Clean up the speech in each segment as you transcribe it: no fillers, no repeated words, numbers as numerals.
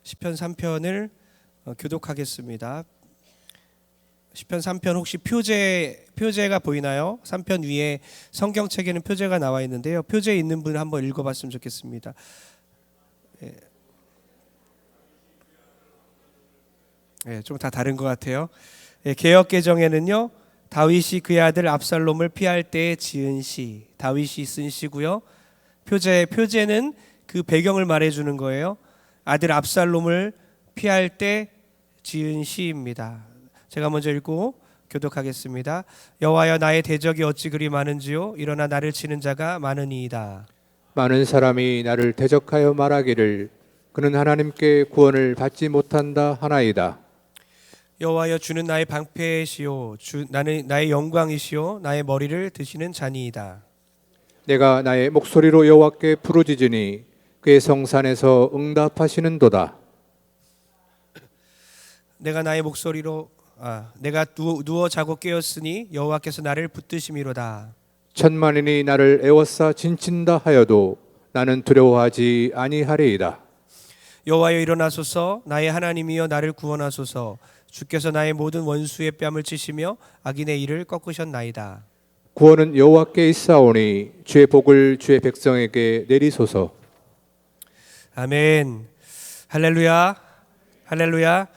시편 3편을 교독하겠습니다. 시편 3편 혹시 표제가 보이나요? 3편 위에 성경책에는 표제가 나와 있는데요. 표제에 있는 분 한번 읽어봤으면 좋겠습니다. 좀 다 다른 것 같아요. 개역 개정에는요, 다윗이 그의 아들 압살롬을 피할 때 지은 시, 다윗이 쓴 시고요. 표제는 그 배경을 말해주는 거예요. 아들 압살롬을 피할 때 지은 시입니다. 제가 먼저 읽고 교독하겠습니다. 여호와여, 나의 대적이 어찌 그리 많은지요, 일어나 나를 치는 자가 많으니이다. 많은 사람이 나를 대적하여 말하기를 그는 하나님께 구원을 받지 못한다 하나이다. 여호와여, 주는 나의 방패시요, 나는 나의 영광이시요, 나의 머리를 드시는 자니이다. 내가 나의 목소리로 여호와께 부르짖으니 그의 성산에서 응답하시는도다. 내가 나의 목소리로 내가 누워 자고 깨었으니 여호와께서 나를 붙드심이로다. 천만인이 나를 애워싸 진친다 하여도 나는 두려워하지 아니하리이다. 여호와여, 일어나소서. 나의 하나님이여, 나를 구원하소서. 주께서 나의 모든 원수의 뺨을 치시며 악인의 일을 꺾으셨나이다. 구원은 여호와께 있사오니 주의 복을 주의 백성에게 내리소서. 아멘. 할렐루야. 할렐루야.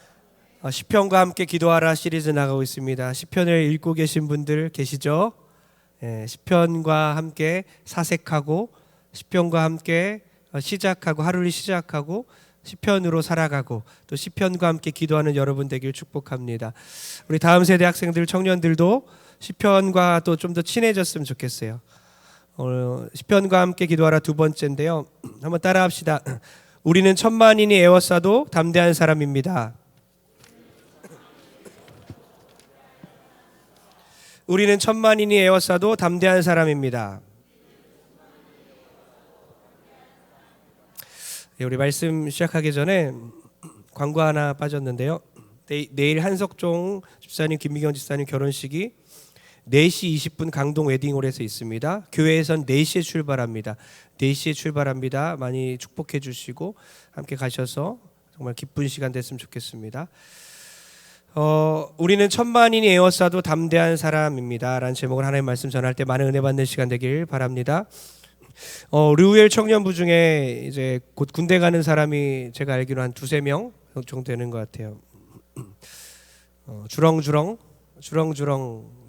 시편과 함께 기도하라 시리즈 나가고 있습니다. 시편을 읽고 계신 분들 계시죠? 시편과 함께 사색하고, 시편과 함께 시작하고, 하루를 시작하고 시편으로 살아가고, 또 시편과 함께 기도하는 여러분 되길 축복합니다. 우리 다음 세대 학생들, 청년들도 시편과 또 좀 더 친해졌으면 좋겠어요. 시편과 함께 기도하라 두 번째인데요. 한번 따라합시다. 우리는 천만인이 애워싸도 담대한 사람입니다. 우리는 천만인이 애워싸도 담대한 사람입니다. 우리 말씀 시작하기 전에 광고 하나 빠졌는데요. 내일 한석종 집사님, 김미경 집사님 결혼식이 4시 20분 강동 웨딩홀에서 있습니다. 교회에선 4시에 출발합니다. 4시에 출발합니다. 많이 축복해 주시고 함께 가셔서 정말 기쁜 시간 됐으면 좋겠습니다. 우리는 천만인이 애워싸도 담대한 사람입니다 라는 제목을 하나님 말씀 전할 때 많은 은혜 받는 시간 되길 바랍니다. 르우엘 청년부 중에 이제 곧 군대 가는 사람이 제가 알기로 한 2-3명 정도 되는 것 같아요. 주렁주렁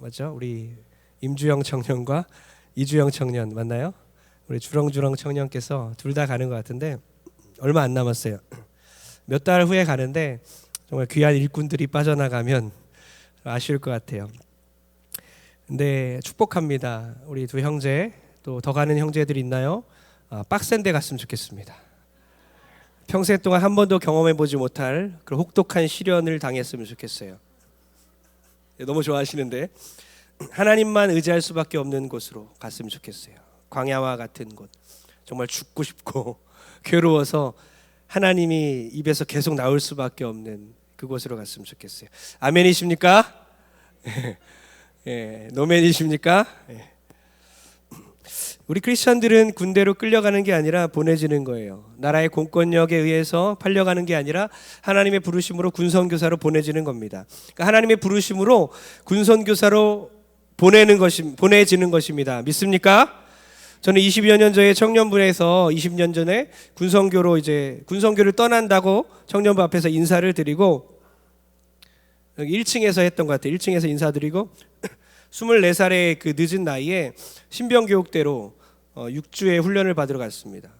맞죠? 우리 임주영 청년과 이주영 청년 맞나요? 우리 주렁주렁 청년께서 둘 다 가는 것 같은데 얼마 안 남았어요. 몇 달 후에 가는데 정말 귀한 일꾼들이 빠져나가면 아쉬울 것 같아요. 근데 축복합니다. 우리 두 형제, 또 더 가는 형제들이 있나요? 빡센 데 갔으면 좋겠습니다. 평생 동안 한 번도 경험해보지 못할 그런 혹독한 시련을 당했으면 좋겠어요. 너무 좋아하시는데 하나님만 의지할 수밖에 없는 곳으로 갔으면 좋겠어요. 광야와 같은 곳, 정말 죽고 싶고 괴로워서 하나님이 입에서 계속 나올 수밖에 없는 그곳으로 갔으면 좋겠어요. 아멘이십니까? 노멘이십니까? 우리 크리스천들은 군대로 끌려가는 게 아니라 보내지는 거예요. 나라의 공권력에 의해서 팔려가는 게 아니라 하나님의 부르심으로 군선교사로 보내지는 겁니다. 그러니까 하나님의 부르심으로 군선교사로 보내지는 것입니다. 믿습니까? 저는 20여 년 전에 청년부에서 20년 전에 군선교를 떠난다고 청년부 앞에서 인사를 드리고, 여기 1층에서 했던 것 같아요. 1층에서 인사드리고 24살의 그 늦은 나이에 신병교육대로 6주의 훈련을 받으러 갔습니다.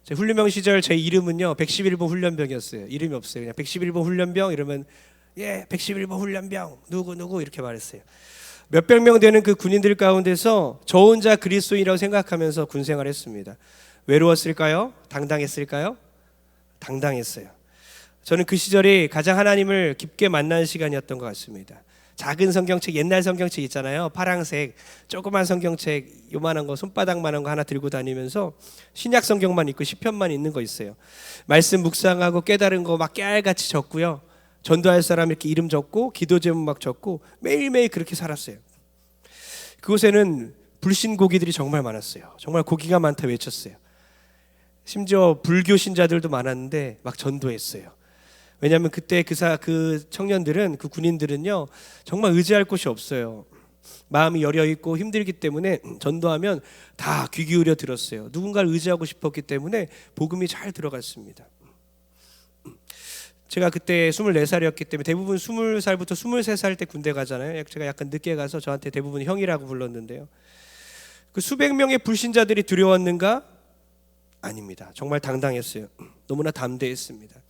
제 훈련병 시절 제 이름은요 111번 훈련병이었어요. 이름이 없어요. 그냥 111번 훈련병 이러면 111번 훈련병 누구 이렇게 말했어요. 몇백 명 되는 그 군인들 가운데서 저 혼자 그리스도인이라고 생각하면서 군 생활했습니다. 외로웠을까요? 당당했을까요? 당당했어요. 저는 그 시절이 가장 하나님을 깊게 만난 시간이었던 것 같습니다. 작은 성경책, 옛날 성경책 있잖아요. 파랑색 조그만 성경책 요만한 거, 손바닥만한 거 하나 들고 다니면서 신약 성경만 있고 시편만 있는 거 있어요. 말씀 묵상하고 깨달은 거 막 깨알같이 적고요. 전도할 사람 이렇게 이름 적고 기도 제목 막 적고 매일매일 그렇게 살았어요. 그곳에는 불신고기들이 정말 많았어요. 정말 고기가 많다 외쳤어요. 심지어 불교 신자들도 많았는데 막 전도했어요. 왜냐하면 그때 그 청년들은, 그 군인들은요 정말 의지할 곳이 없어요. 마음이 여려 있고 힘들기 때문에 전도하면 다 귀 기울여 들었어요. 누군가를 의지하고 싶었기 때문에 복음이 잘 들어갔습니다. 제가 그때 24살이었기 때문에 대부분 20살부터 23살 때 군대 가잖아요. 제가 약간 늦게 가서 저한테 대부분 형이라고 불렀는데요. 그 수백 명의 불신자들이 두려웠는가? 아닙니다. 정말 당당했어요. 너무나 담대했습니다.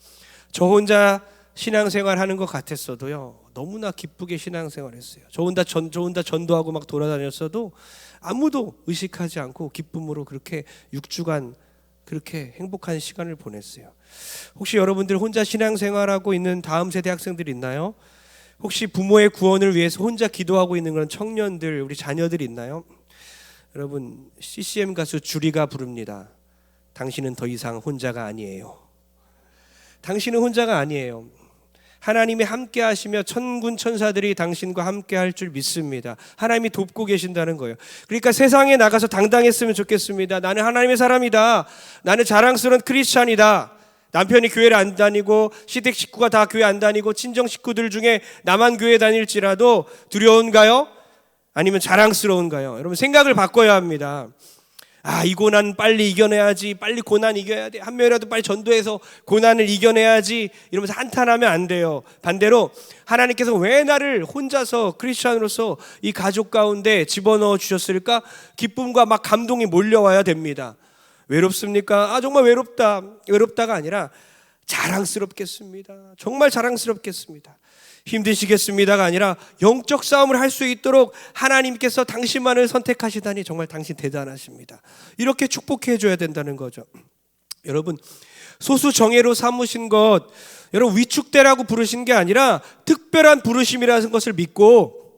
저 혼자 신앙생활 하는 것 같았어도요 너무나 기쁘게 신앙생활했어요. 저 혼자 전도하고 막 돌아다녔어도 아무도 의식하지 않고 기쁨으로 그렇게 6주간 그렇게 행복한 시간을 보냈어요. 혹시 여러분들 혼자 신앙생활하고 있는 다음 세대 학생들 있나요? 혹시 부모의 구원을 위해서 혼자 기도하고 있는 그런 청년들, 우리 자녀들 있나요? 여러분, CCM 가수 주리가 부릅니다. 당신은 더 이상 혼자가 아니에요. 당신은 혼자가 아니에요. 하나님이 함께 하시며 천군 천사들이 당신과 함께 할 줄 믿습니다. 하나님이 돕고 계신다는 거예요. 그러니까 세상에 나가서 당당했으면 좋겠습니다. 나는 하나님의 사람이다. 나는 자랑스러운 크리스찬이다. 남편이 교회를 안 다니고 시댁 식구가 다 교회 안 다니고 친정 식구들 중에 나만 교회 다닐지라도 두려운가요? 아니면 자랑스러운가요? 여러분 생각을 바꿔야 합니다. 이 고난 빨리 이겨내야지, 빨리 고난 이겨야 돼, 한 명이라도 빨리 전도해서 고난을 이겨내야지 이러면서 한탄하면 안 돼요. 반대로 하나님께서 왜 나를 혼자서 크리스찬으로서 이 가족 가운데 집어넣어 주셨을까? 기쁨과 막 감동이 몰려와야 됩니다. 외롭습니까? 정말 외롭다가 아니라 자랑스럽겠습니다. 정말 자랑스럽겠습니다. 힘드시겠습니다가 아니라 영적 싸움을 할 수 있도록 하나님께서 당신만을 선택하시다니 정말 당신 대단하십니다. 이렇게 축복해 줘야 된다는 거죠. 여러분, 소수 정예로 삼으신 것, 여러분 위축되라고 부르신 게 아니라 특별한 부르심이라는 것을 믿고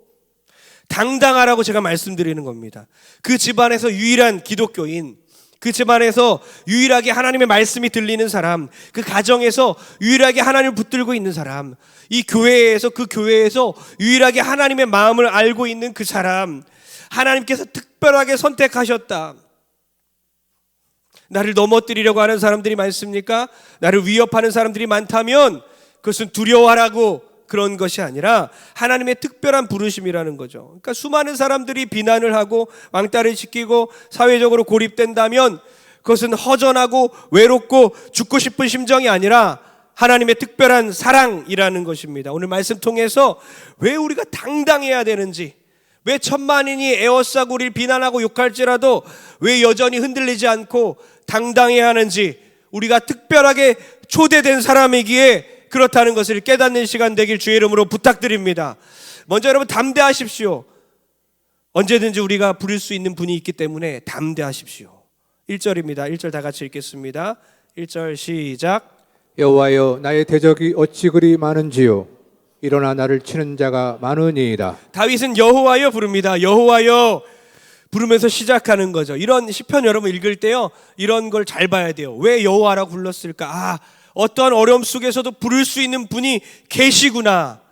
당당하라고 제가 말씀드리는 겁니다. 그 집안에서 유일한 기독교인, 그 집안에서 유일하게 하나님의 말씀이 들리는 사람, 그 가정에서 유일하게 하나님을 붙들고 있는 사람, 이 교회에서 그 교회에서 유일하게 하나님의 마음을 알고 있는 그 사람, 하나님께서 특별하게 선택하셨다. 나를 넘어뜨리려고 하는 사람들이 많습니까? 나를 위협하는 사람들이 많다면 그것은 두려워하라고 그런 것이 아니라 하나님의 특별한 부르심이라는 거죠. 그러니까 수많은 사람들이 비난을 하고 왕따를 시키고 사회적으로 고립된다면 그것은 허전하고 외롭고 죽고 싶은 심정이 아니라 하나님의 특별한 사랑이라는 것입니다. 오늘 말씀 통해서 왜 우리가 당당해야 되는지, 왜 천만인이 에워싸고 우리를 비난하고 욕할지라도 왜 여전히 흔들리지 않고 당당해야 하는지, 우리가 특별하게 초대된 사람이기에 그렇다는 것을 깨닫는 시간 되길 주의 이름으로 부탁드립니다. 먼저 여러분 담대하십시오. 언제든지 우리가 부를 수 있는 분이 있기 때문에 담대하십시오. 1절입니다. 1절 다 같이 읽겠습니다. 1절 시작. 여호와여 나의 대적이 어찌 그리 많은지요. 일어나 나를 치는 자가 많으니이다. 다윗은 여호와여 부릅니다. 여호와여 부르면서 시작하는 거죠. 이런 시편 여러분 읽을 때요, 이런 걸 잘 봐야 돼요. 왜 여호와라고 불렀을까? 어떠한 어려움 속에서도 부를 수 있는 분이 계시구나.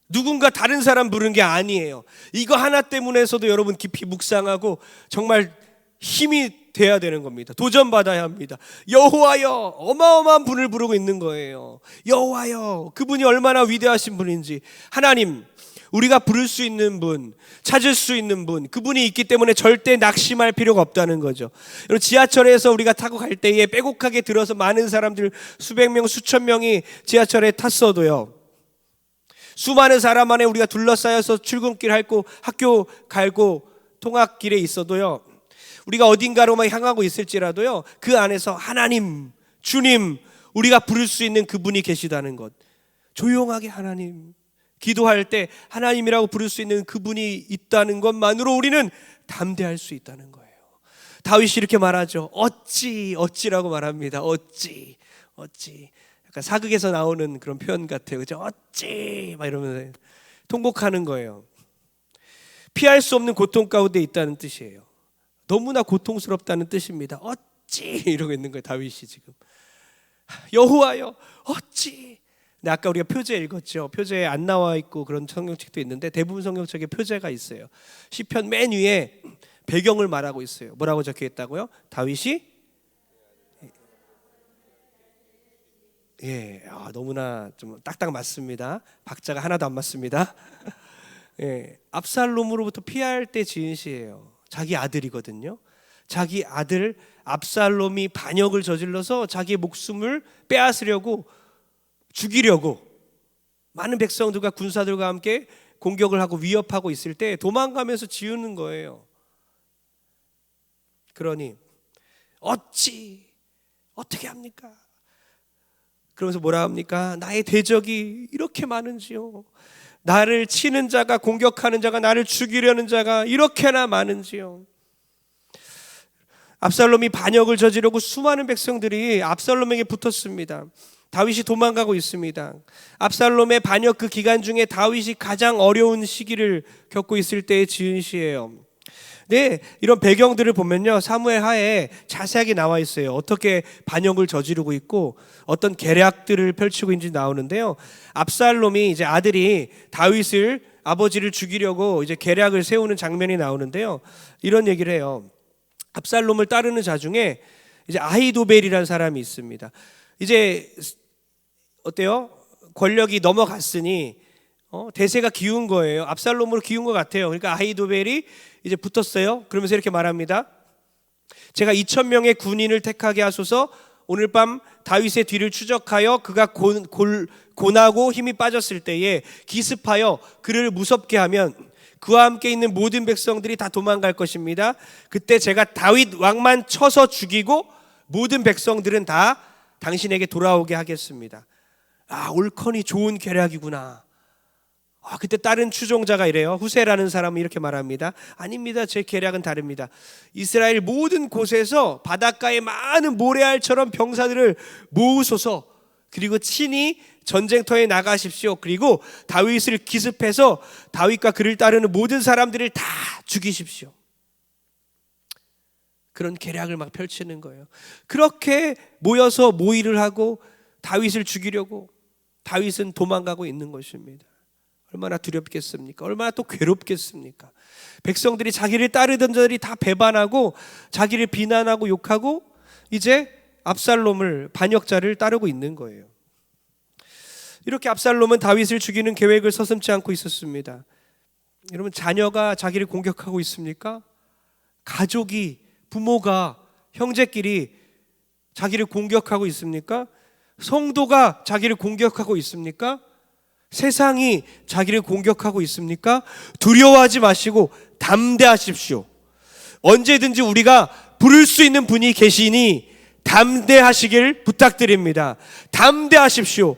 누군가 다른 사람 부르는 게 아니에요. 이거 하나 때문에서도 여러분 깊이 묵상하고 정말 힘이 돼야 되는 겁니다. 도전받아야 합니다. 여호와여, 어마어마한 분을 부르고 있는 거예요. 여호와여, 그분이 얼마나 위대하신 분인지. 하나님, 우리가 부를 수 있는 분, 찾을 수 있는 분, 그분이 있기 때문에 절대 낙심할 필요가 없다는 거죠. 여러분, 지하철에서 우리가 타고 갈 때에 빼곡하게 들어서 많은 사람들, 수백 명, 수천 명이 지하철에 탔어도요, 수많은 사람 안에 우리가 둘러싸여서 출근길 할고 학교 갈고 통학길에 있어도요, 우리가 어딘가로만 향하고 있을지라도요, 그 안에서 하나님, 주님, 우리가 부를 수 있는 그분이 계시다는 것. 조용하게 하나님, 기도할 때 하나님이라고 부를 수 있는 그분이 있다는 것만으로 우리는 담대할 수 있다는 거예요. 다윗이 이렇게 말하죠. 어찌라고 말합니다. 어찌. 약간 사극에서 나오는 그런 표현 같아요. 그죠? 어찌 막 이러면서 통곡하는 거예요. 피할 수 없는 고통 가운데 있다는 뜻이에요. 너무나 고통스럽다는 뜻입니다. 어찌 이러고 있는 거예요. 다윗이 지금. 여호와여, 어찌. 근데 아까 우리가 표제 읽었죠. 표제에 안 나와 있고 그런 성경책도 있는데 대부분 성경책에 표제가 있어요. 시편 맨 위에 배경을 말하고 있어요. 뭐라고 적혀 있다고요? 다윗이 예, 너무나 좀 딱딱 맞습니다. 박자가 하나도 안 맞습니다. 예, 압살롬으로부터 피할 때 지은 시예요. 자기 아들이거든요. 자기 아들 압살롬이 반역을 저질러서 자기의 목숨을 빼앗으려고 죽이려고 많은 백성들과 군사들과 함께 공격을 하고 위협하고 있을 때 도망가면서 지우는 거예요. 그러니 어떻게 합니까? 그러면서 뭐라 합니까? 나의 대적이 이렇게 많은지요. 나를 치는 자가, 공격하는 자가, 나를 죽이려는 자가 이렇게나 많은지요. 압살롬이 반역을 저지르고 수많은 백성들이 압살롬에게 붙었습니다. 다윗이 도망가고 있습니다. 압살롬의 반역 그 기간 중에 다윗이 가장 어려운 시기를 겪고 있을 때의 지은 시예요. 네, 이런 배경들을 보면요, 사무엘 하에 자세하게 나와 있어요. 어떻게 반역을 저지르고 있고 어떤 계략들을 펼치고 있는지 나오는데요. 압살롬이 이제 아들이 다윗을, 아버지를 죽이려고 이제 계략을 세우는 장면이 나오는데요. 이런 얘기를 해요. 압살롬을 따르는 자 중에 이제 아히도벨이라는 사람이 있습니다. 이제 어때요? 권력이 넘어갔으니 대세가 기운 거예요. 압살롬으로 기운 것 같아요. 그러니까 아히도벨이 이제 붙었어요. 그러면서 이렇게 말합니다. 제가 2,000명의 군인을 택하게 하소서. 오늘 밤 다윗의 뒤를 추적하여 그가 곤하고 힘이 빠졌을 때에 기습하여 그를 무섭게 하면 그와 함께 있는 모든 백성들이 다 도망갈 것입니다. 그때 제가 다윗 왕만 쳐서 죽이고 모든 백성들은 다 당신에게 돌아오게 하겠습니다. 옳거니 좋은 계략이구나. 그때 다른 추종자가 이래요. 후세라는 사람은 이렇게 말합니다. 아닙니다. 제 계략은 다릅니다. 이스라엘 모든 곳에서 바닷가에 많은 모래알처럼 병사들을 모으소서. 그리고 친히 전쟁터에 나가십시오. 그리고 다윗을 기습해서 다윗과 그를 따르는 모든 사람들을 다 죽이십시오. 그런 계략을 막 펼치는 거예요. 그렇게 모여서 모의를 하고 다윗을 죽이려고 다윗은 도망가고 있는 것입니다. 얼마나 두렵겠습니까? 얼마나 또 괴롭겠습니까? 백성들이 자기를 따르던 자들이 다 배반하고 자기를 비난하고 욕하고 이제 압살롬을, 반역자를 따르고 있는 거예요. 이렇게 압살롬은 다윗을 죽이는 계획을 서슴지 않고 있었습니다. 여러분, 자녀가 자기를 공격하고 있습니까? 가족이, 부모가, 형제끼리 자기를 공격하고 있습니까? 성도가 자기를 공격하고 있습니까? 세상이 자기를 공격하고 있습니까? 두려워하지 마시고 담대하십시오. 언제든지 우리가 부를 수 있는 분이 계시니 담대하시길 부탁드립니다. 담대하십시오.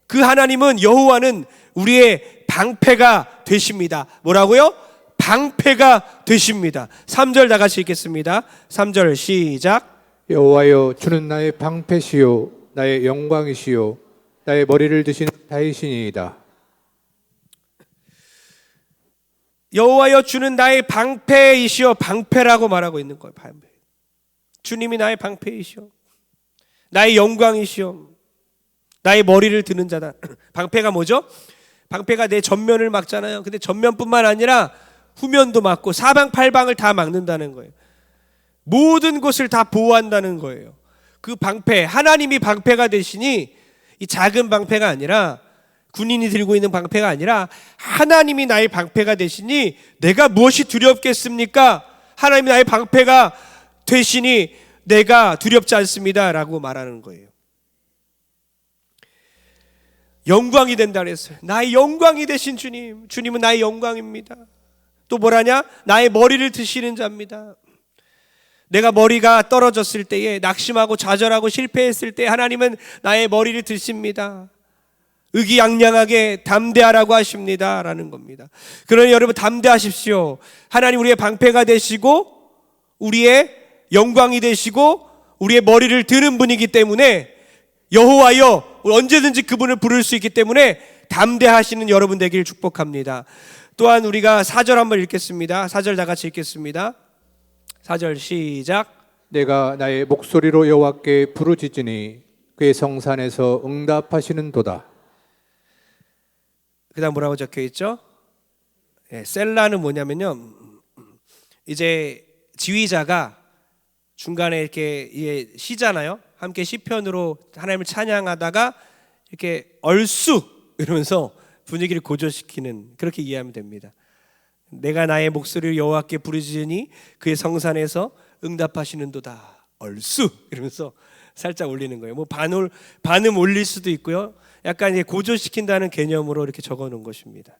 그 하나님은, 여호와는 우리의 방패가 되십니다. 뭐라고요? 방패가 되십니다. 3절 다 같이 읽겠습니다. 3절 시작. 여호와여, 주는 나의 방패시요 나의 영광이시요 나의 머리를 드신 다윗이니이다. 여호와여, 주는 나의 방패이시요. 방패라고 말하고 있는 거예요. 방패. 주님이 나의 방패이시요, 나의 영광이시요, 나의 머리를 드는 자다. 방패가 뭐죠? 방패가 내 전면을 막잖아요. 근데 전면뿐만 아니라 후면도 막고 사방팔방을 다 막는다는 거예요. 모든 곳을 다 보호한다는 거예요. 그 방패, 하나님이 방패가 되시니 이 작은 방패가 아니라, 군인이 들고 있는 방패가 아니라 하나님이 나의 방패가 되시니 내가 무엇이 두렵겠습니까? 하나님이 나의 방패가 되시니 내가 두렵지 않습니다 라고 말하는 거예요. 영광이 된다 그랬어요. 나의 영광이 되신 주님, 주님은 나의 영광입니다. 또 뭐라냐? 나의 머리를 드시는 자입니다. 내가 머리가 떨어졌을 때에, 낙심하고 좌절하고 실패했을 때 하나님은 나의 머리를 드십니다. 의기양양하게 담대하라고 하십니다 라는 겁니다. 그러니 여러분, 담대하십시오. 하나님 우리의 방패가 되시고 우리의 영광이 되시고 우리의 머리를 드는 분이기 때문에, 여호와여, 언제든지 그분을 부를 수 있기 때문에 담대하시는 여러분 되기를 축복합니다. 또한 우리가 4절 한번 읽겠습니다. 4절 다 같이 읽겠습니다. 4절 시작. 내가 나의 목소리로 여호와께 부르짖으니 그의 성산에서 응답하시는 도다. 그 다음 뭐라고 적혀 있죠? 셀라는 뭐냐면요, 이제 지휘자가 중간에 이렇게 쉬잖아요. 함께 시편으로 하나님을 찬양하다가 이렇게 얼쑤 이러면서 분위기를 고조시키는, 그렇게 이해하면 됩니다. 내가 나의 목소리를 여호와께 부르짖으니 그의 성산에서 응답하시는도다. 얼쑤 이러면서 살짝 올리는 거예요. 뭐 반음 올릴 수도 있고요. 약간 이제 고조시킨다는 개념으로 이렇게 적어 놓은 것입니다.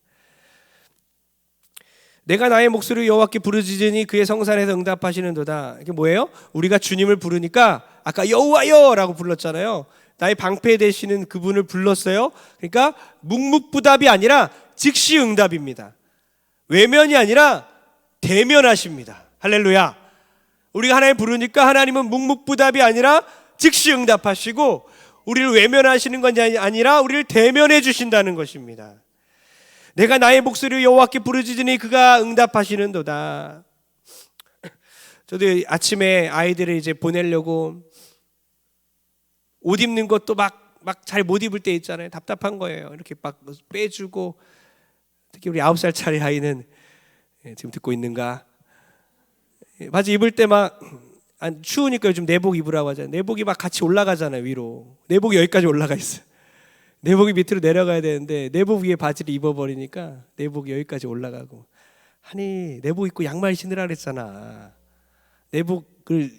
내가 나의 목소리를 여호와께 부르짖으니 그의 성산에서 응답하시는도다. 이게 뭐예요? 우리가 주님을 부르니까 아까 여호와여라고 불렀잖아요. 나의 방패 되시는 그분을 불렀어요. 그러니까 묵묵부답이 아니라 즉시 응답입니다. 외면이 아니라 대면하십니다. 할렐루야. 우리가 하나님 부르니까 하나님은 묵묵부답이 아니라 즉시 응답하시고 우리를 외면하시는 것이 아니라 우리를 대면해 주신다는 것입니다. 내가 나의 목소리를 여호와께 부르짖으니 그가 응답하시는도다. 저도 아침에 아이들을 이제 보내려고 옷 입는 것도 막 잘 못 입을 때 있잖아요. 답답한 거예요. 이렇게 막 빼주고, 특히 우리 9살짜리 아이는 지금 듣고 있는가? 바지 입을 때 막 추우니까 요즘 내복 입으라고 하잖아요. 내복이 막 같이 올라가잖아요, 위로. 내복이 여기까지 올라가 있어요. 내복이 밑으로 내려가야 되는데 내복 위에 바지를 입어버리니까 내복이 여기까지 올라가고. 아니, 내복 입고 양말 신으라 그랬잖아. 내복을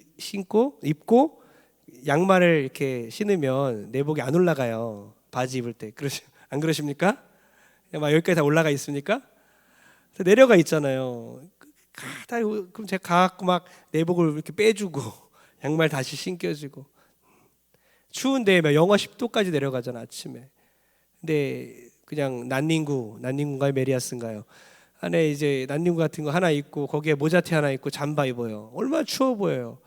입고 양말을 이렇게 신으면 내복이 안 올라가요. 바지 입을 때. 안 그러십니까? 막 여기까지 다 올라가 있습니까? 내려가 있잖아요. 그럼 제가 가갖고 막 내복을 이렇게 빼주고 양말 다시 신겨주고. 추운데 막 영하 10도까지 내려가잖아, 아침에. 근데 그냥 난닝구인가요, 메리아스인가요? 안에 이제 난닝구 같은 거 하나 입고 거기에 모자티 하나 입고 잠바 입어요. 얼마나 추워 보여요.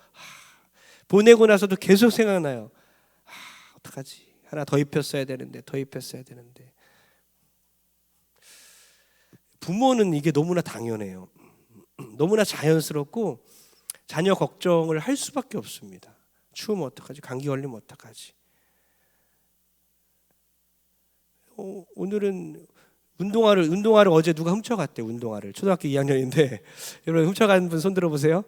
보내고 나서도 계속 생각나요. 어떡하지? 하나 더 입혔어야 되는데. 부모는 이게 너무나 당연해요. 너무나 자연스럽고 자녀 걱정을 할 수밖에 없습니다. 추우면 어떡하지? 감기 걸리면 어떡하지? 오늘은 운동화를 어제 누가 훔쳐갔대. 운동화를 초등학교 2학년인데 여러분 훔쳐간 분 손 들어보세요.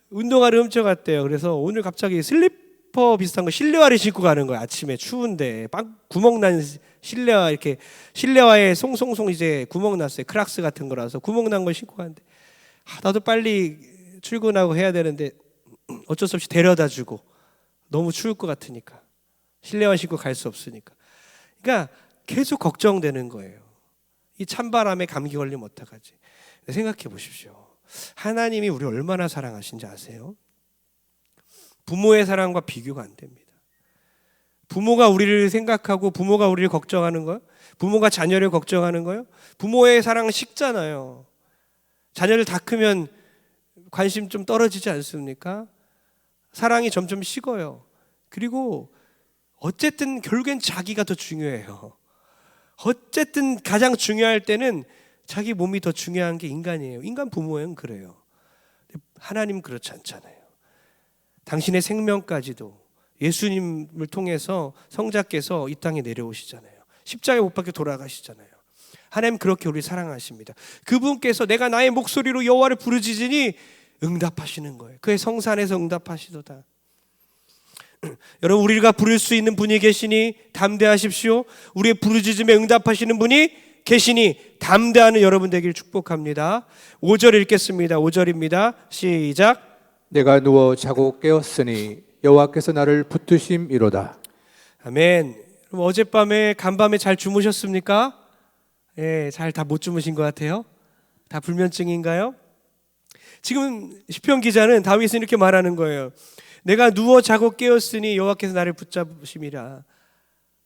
운동화를 훔쳐갔대요. 그래서 오늘 갑자기 슬리퍼 비슷한 거 실내화를 신고 가는 거예요. 아침에 추운데 구멍 난 실내화, 이렇게 실내화에 송송송 이제 구멍 났어요. 크락스 같은 거라서 구멍 난 걸 신고 가는데 나도 빨리 출근하고 해야 되는데 어쩔 수 없이 데려다 주고, 너무 추울 것 같으니까 실내화 신고 갈 수 없으니까. 그러니까 계속 걱정되는 거예요. 이 찬바람에 감기 걸리면 어떡하지? 생각해 보십시오. 하나님이 우리를 얼마나 사랑하신지 아세요? 부모의 사랑과 비교가 안 됩니다. 부모가 우리를 생각하고 부모가 우리를 걱정하는 거요? 부모가 자녀를 걱정하는 거요? 부모의 사랑은 식잖아요. 자녀를 다 크면 관심 좀 떨어지지 않습니까? 사랑이 점점 식어요. 그리고 어쨌든 결국엔 자기가 더 중요해요. 어쨌든 가장 중요할 때는 자기 몸이 더 중요한 게 인간이에요. 인간 부모는 그래요. 하나님 그렇지 않잖아요. 당신의 생명까지도 예수님을 통해서 성자께서 이 땅에 내려오시잖아요. 십자가에 못 박혀 돌아가시잖아요. 하나님 그렇게 우리 사랑하십니다. 그분께서 내가 나의 목소리로 여호와를 부르짖으니 응답하시는 거예요. 그의 성산에서 응답하시도다. 여러분, 우리가 부를 수 있는 분이 계시니 담대하십시오. 우리의 부르짖음에 응답하시는 분이 계시니 담대하는 여러분 되길 축복합니다. 5절 읽겠습니다. 5절입니다. 시작. 내가 누워 자고 깨었으니 여호와께서 나를 붙드심이로다. 아멘. 그럼 어젯밤에 간밤에 잘 주무셨습니까? 예, 잘 다 못 주무신 것 같아요. 다 불면증인가요? 지금 시편 기자는 다윗은 이렇게 말하는 거예요. 내가 누워 자고 깨었으니 여호와께서 나를 붙잡으심이라.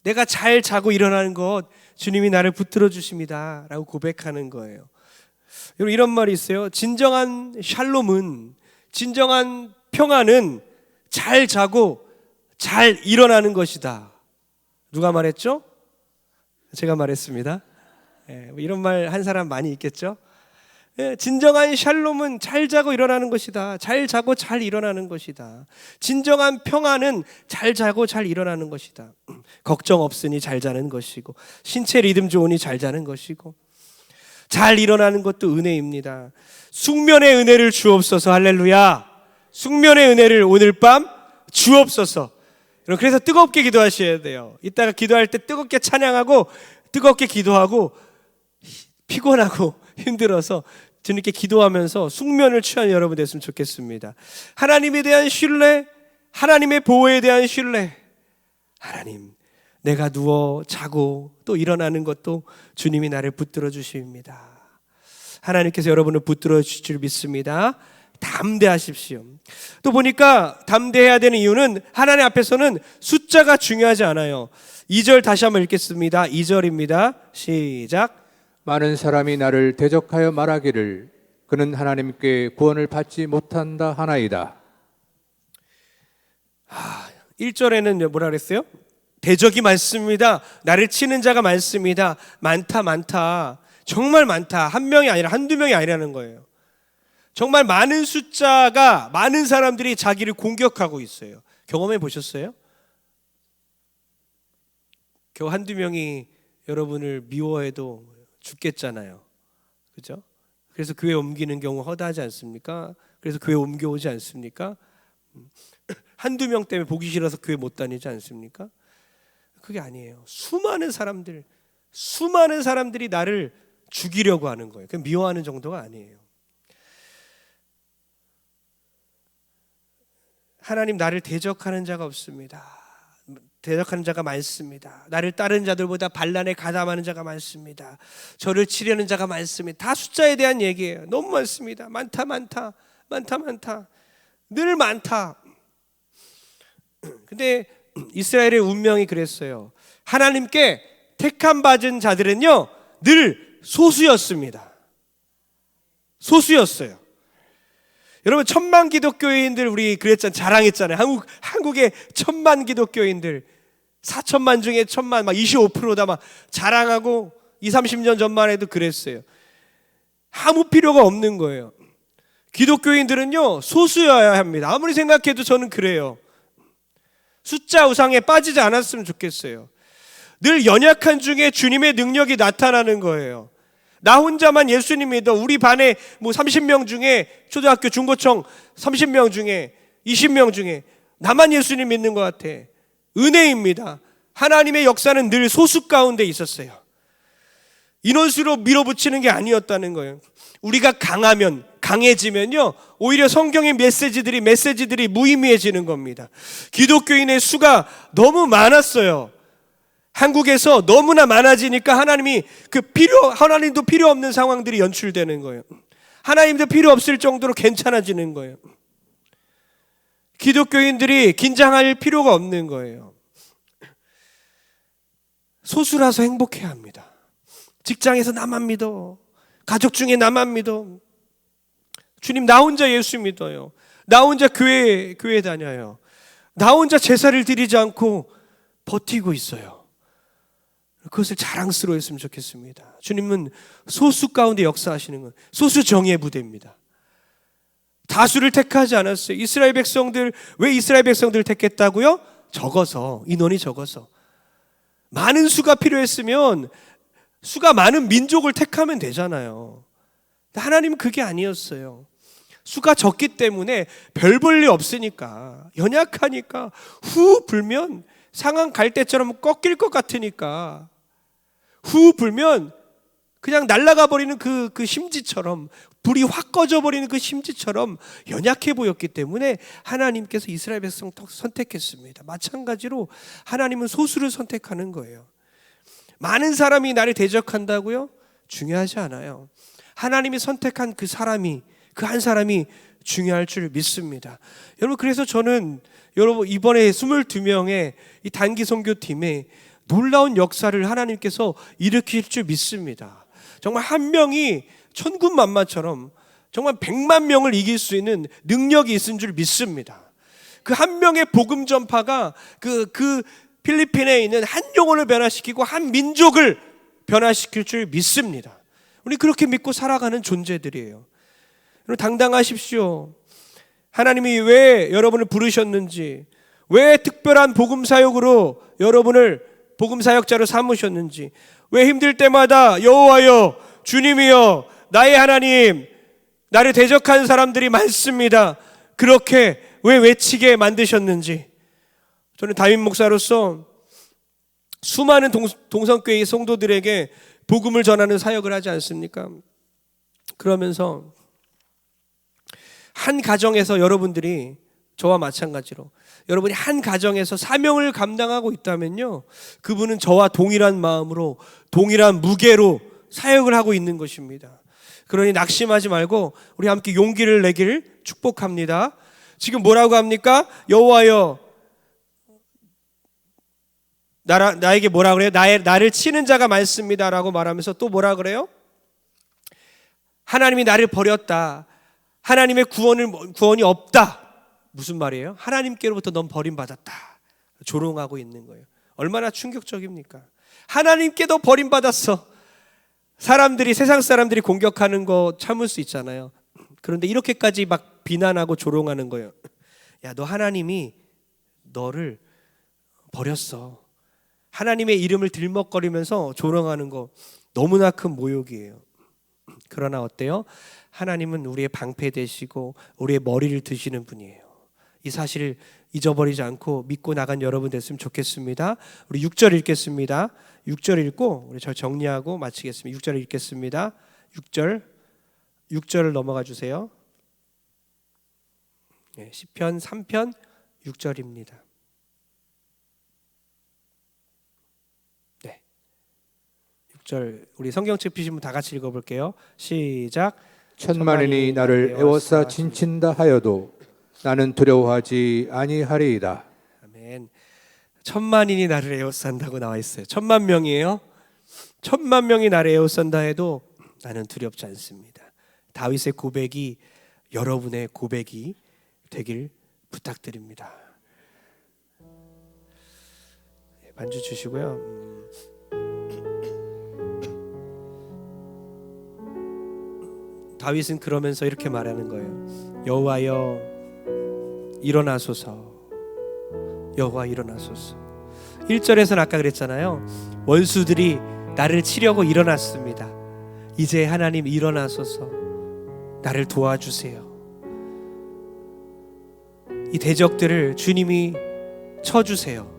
내가 잘 자고 일어나는 것 주님이 나를 붙들어 주십니다 라고 고백하는 거예요. 여러분, 이런 말이 있어요. 진정한 샬롬은, 진정한 평안은 잘 자고 잘 일어나는 것이다. 누가 말했죠? 제가 말했습니다. 이런 말 한 사람 많이 있겠죠? 진정한 샬롬은 잘 자고 일어나는 것이다. 잘 자고 잘 일어나는 것이다. 진정한 평안은 잘 자고 잘 일어나는 것이다. 걱정 없으니 잘 자는 것이고, 신체 리듬 좋으니 잘 자는 것이고, 잘 일어나는 것도 은혜입니다. 숙면의 은혜를 주옵소서. 할렐루야. 숙면의 은혜를 오늘 밤 주옵소서. 여러분, 그래서 뜨겁게 기도하셔야 돼요. 이따가 기도할 때 뜨겁게 찬양하고 뜨겁게 기도하고 피곤하고 힘들어서 주님께 기도하면서 숙면을 취한 여러분 됐으면 좋겠습니다. 하나님에 대한 신뢰, 하나님의 보호에 대한 신뢰. 하나님, 내가 누워 자고 또 일어나는 것도 주님이 나를 붙들어 주십니다. 하나님께서 여러분을 붙들어 주실 줄 믿습니다. 담대하십시오. 또 보니까 담대해야 되는 이유는 하나님 앞에서는 숫자가 중요하지 않아요. 2절 다시 한번 읽겠습니다. 2절입니다. 시작. 많은 사람이 나를 대적하여 말하기를 그는 하나님께 구원을 받지 못한다 하나이다. 1절에는 뭐라 그랬어요? 대적이 많습니다. 나를 치는 자가 많습니다. 많다. 정말 많다. 한 명이 아니라 한두 명이 아니라는 거예요. 정말 많은 숫자가, 많은 사람들이 자기를 공격하고 있어요. 경험해 보셨어요? 겨우 한두 명이 여러분을 미워해도 죽겠잖아요. 그죠? 그래서 교회 옮기는 경우 허다하지 않습니까? 그래서 교회 옮겨오지 않습니까? 한두 명 때문에 보기 싫어서 교회 못 다니지 않습니까? 그게 아니에요. 수많은 사람들이 나를 죽이려고 하는 거예요. 그 미워하는 정도가 아니에요. 하나님, 나를 대적하는 자가 없습니다. 대적하는 자가 많습니다. 나를 따르는 자들보다 반란에 가담하는 자가 많습니다. 저를 치려는 자가 많습니다. 다 숫자에 대한 얘기예요. 너무 많습니다. 많다. 늘 많다. 근데 이스라엘의 운명이 그랬어요. 하나님께 택함 받은 자들은요, 늘 소수였습니다. 소수였어요. 여러분, 1000만 기독교인들 우리 그랬잖아요. 자랑했잖아요. 한국의 1000만 기독교인들 4천만 중에 1000만, 막 25%다 막 자랑하고 20-30년 전만 해도 그랬어요. 아무 필요가 없는 거예요. 기독교인들은요, 소수여야 합니다. 아무리 생각해도 저는 그래요. 숫자 우상에 빠지지 않았으면 좋겠어요. 늘 연약한 중에 주님의 능력이 나타나는 거예요. 나 혼자만 예수님 믿어. 우리 반에 뭐 30명 중에, 초등학교 중고청 30명 중에 20명 중에 나만 예수님 믿는 것 같아. 은혜입니다. 하나님의 역사는 늘 소수 가운데 있었어요. 인원수로 밀어붙이는 게 아니었다는 거예요. 우리가 강해지면요, 오히려 성경의 메시지들이 무의미해지는 겁니다. 기독교인의 수가 너무 많았어요. 한국에서 너무나 많아지니까 하나님도 필요 없는 상황들이 연출되는 거예요. 하나님도 필요 없을 정도로 괜찮아지는 거예요. 기독교인들이 긴장할 필요가 없는 거예요. 소수라서 행복해야 합니다. 직장에서 나만 믿어. 가족 중에 나만 믿어. 주님, 나 혼자 예수 믿어요. 나 혼자 교회 다녀요. 나 혼자 제사를 드리지 않고 버티고 있어요. 그것을 자랑스러워했으면 좋겠습니다. 주님은 소수 가운데 역사하시는 건 소수 정의의 부대입니다. 다수를 택하지 않았어요. 왜 이스라엘 백성들을 택했다고요? 인원이 적어서. 많은 수가 필요했으면 수가 많은 민족을 택하면 되잖아요. 하나님은 그게 아니었어요. 수가 적기 때문에 별 볼 일 없으니까, 연약하니까, 후 불면 상한 갈대처럼 꺾일 것 같으니까, 후 불면 그냥 날아가 버리는 그 심지처럼, 불이 확 꺼져 버리는 그 심지처럼 연약해 보였기 때문에 하나님께서 이스라엘 백성 선택했습니다. 마찬가지로 하나님은 소수를 선택하는 거예요. 많은 사람이 나를 대적한다고요? 중요하지 않아요. 하나님이 선택한 그 한 사람이 중요할 줄 믿습니다. 여러분, 그래서 저는 이번에 22명의 이 단기 선교팀에 놀라운 역사를 하나님께서 일으킬 줄 믿습니다. 정말 한 명이 천군만마처럼 정말 100만 명을 이길 수 있는 능력이 있은 줄 믿습니다. 그 한 명의 복음 전파가 그 필리핀에 있는 한 영혼을 변화시키고 한 민족을 변화시킬 줄 믿습니다. 우리 그렇게 믿고 살아가는 존재들이에요. 여러분, 당당하십시오. 하나님이 왜 여러분을 부르셨는지, 왜 특별한 복음 사역으로 여러분을 복음 사역자로 삼으셨는지, 왜 힘들 때마다 여호와여, 주님이여, 나의 하나님, 나를 대적하는 사람들이 많습니다. 그렇게 왜 외치게 만드셨는지 저는 담임 목사로서 수많은 동성교회 성도들에게 복음을 전하는 사역을 하지 않습니까? 그러면서 한 가정에서 여러분들이 저와 마찬가지로 여러분이 한 가정에서 사명을 감당하고 있다면요, 그분은 저와 동일한 마음으로 동일한 무게로 사역을 하고 있는 것입니다. 그러니 낙심하지 말고 우리 함께 용기를 내기를 축복합니다. 지금 뭐라고 합니까? 여호와여, 나에게 뭐라 그래요? 나를 치는 자가 많습니다라고 말하면서 또 뭐라 그래요? 하나님이 나를 버렸다. 하나님의 구원이 없다. 무슨 말이에요? 하나님께로부터 넌 버림받았다. 조롱하고 있는 거예요. 얼마나 충격적입니까? 하나님께 너 버림받았어. 세상 사람들이 공격하는 거 참을 수 있잖아요. 그런데 이렇게까지 막 비난하고 조롱하는 거예요. 야, 너 하나님이 너를 버렸어. 하나님의 이름을 들먹거리면서 조롱하는 거 너무나 큰 모욕이에요. 그러나 어때요? 하나님은 우리의 방패 되시고 우리의 머리를 드시는 분이에요. 이 사실을 잊어버리지 않고 믿고 나간 여러분 됐으면 좋겠습니다. 우리 6절 읽겠습니다. 6절 읽고 우리 저 정리하고 마치겠습니다. 6절 읽겠습니다. 6절을 넘어가 주세요. 네, 시편 3편 6절입니다. 네, 6절 우리 성경책 피신 분 다 같이 읽어볼게요. 시작. 천만인이 나를 애워싸 진친다 하여도 나는 두려워하지 아니하리이다. 아멘. 천만인이 나를 에워싼다고 나와 있어요. 10,000,000명이에요. 10,000,000명이 나를 에워싼다 해도 나는 두렵지 않습니다. 다윗의 고백이 여러분의 고백이 되길 부탁드립니다. 반주 주시고요. 다윗은 그러면서 이렇게 말하는 거예요. 여호와여 일어나소서. 여호와 일어나소서. 1절에서는 아까 그랬잖아요. 원수들이 나를 치려고 일어났습니다. 이제 하나님 일어나소서 나를 도와주세요. 이 대적들을 주님이 쳐주세요.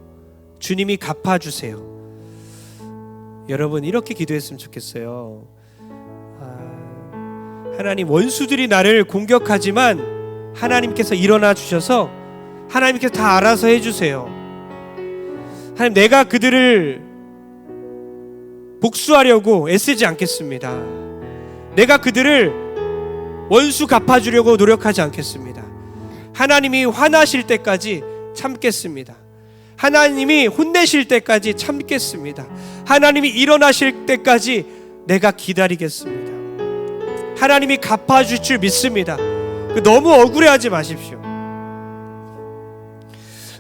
주님이 갚아주세요. 여러분 이렇게 기도했으면 좋겠어요. 하나님, 원수들이 나를 공격하지만 하나님께서 일어나 주셔서 하나님께서 다 알아서 해주세요. 하나님, 내가 그들을 복수하려고 애쓰지 않겠습니다. 내가 그들을 원수 갚아주려고 노력하지 않겠습니다. 하나님이 화나실 때까지 참겠습니다. 하나님이 혼내실 때까지 참겠습니다. 하나님이 일어나실 때까지 내가 기다리겠습니다. 하나님이 갚아줄 줄 믿습니다. 너무 억울해하지 마십시오.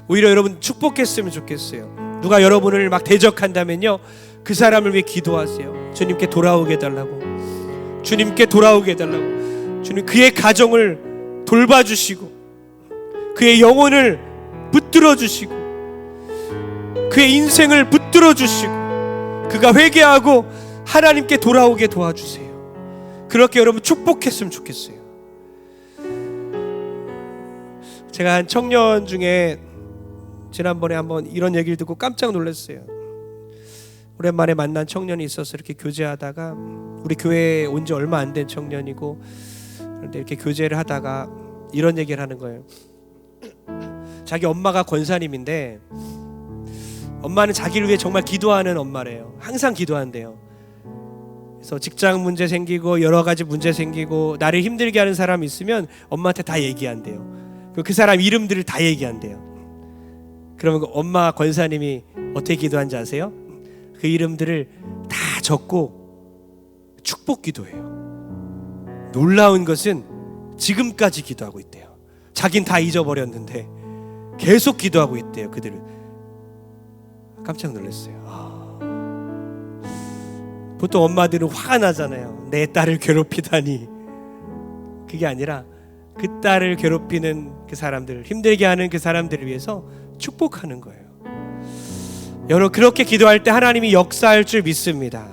오히려 여러분 축복했으면 좋겠어요. 누가 여러분을 막 대적한다면요, 그 사람을 위해 기도하세요. 주님께 돌아오게 해달라고. 주님께 돌아오게 해달라고. 주님 그의 가정을 돌봐주시고 그의 영혼을 붙들어주시고 그의 인생을 붙들어주시고 그가 회개하고 하나님께 돌아오게 도와주세요. 그렇게 여러분 축복했으면 좋겠어요. 제가 한 청년 중에 지난번에 한번 이런 얘기를 듣고 깜짝 놀랐어요. 오랜만에 만난 청년이 있어서 이렇게 교제하다가, 우리 교회에 온 지 얼마 안 된 청년이고, 그런데 이렇게 교제를 하다가 이런 얘기를 하는 거예요. 자기 엄마가 권사님인데 엄마는 자기를 위해 정말 기도하는 엄마래요. 항상 기도한대요. 그래서 직장 문제 생기고 여러 가지 문제 생기고 나를 힘들게 하는 사람 있으면 엄마한테 다 얘기한대요. 그 사람 이름들을 다 얘기한대요. 그러면 그 엄마 권사님이 어떻게 기도한지 아세요? 그 이름들을 다 적고 축복 기도해요. 놀라운 것은 지금까지 기도하고 있대요. 자긴 다 잊어버렸는데 계속 기도하고 있대요. 그들을. 깜짝 놀랐어요. 보통 엄마들은 화가 나잖아요. 내 딸을 괴롭히다니. 그게 아니라 그 딸을 괴롭히는 그 사람들, 힘들게 하는 그 사람들을 위해서 축복하는 거예요. 여러분 그렇게 기도할 때 하나님이 역사할 줄 믿습니다.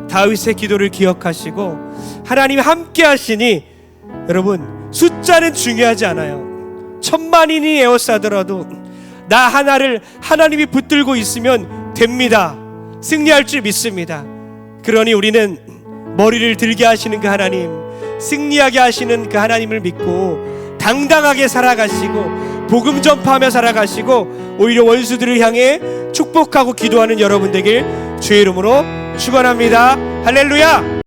다윗의 기도를 기억하시고 하나님이 함께 하시니, 여러분 숫자는 중요하지 않아요. 10,000,000인이 에워싸더라도 나 하나를 하나님이 붙들고 있으면 됩니다. 승리할 줄 믿습니다. 그러니 우리는 머리를 들게 하시는 그 하나님, 승리하게 하시는 그 하나님을 믿고 당당하게 살아가시고 복음 전파하며 살아가시고 오히려 원수들을 향해 축복하고 기도하는 여러분 되길 주의 이름으로 축원합니다. 할렐루야.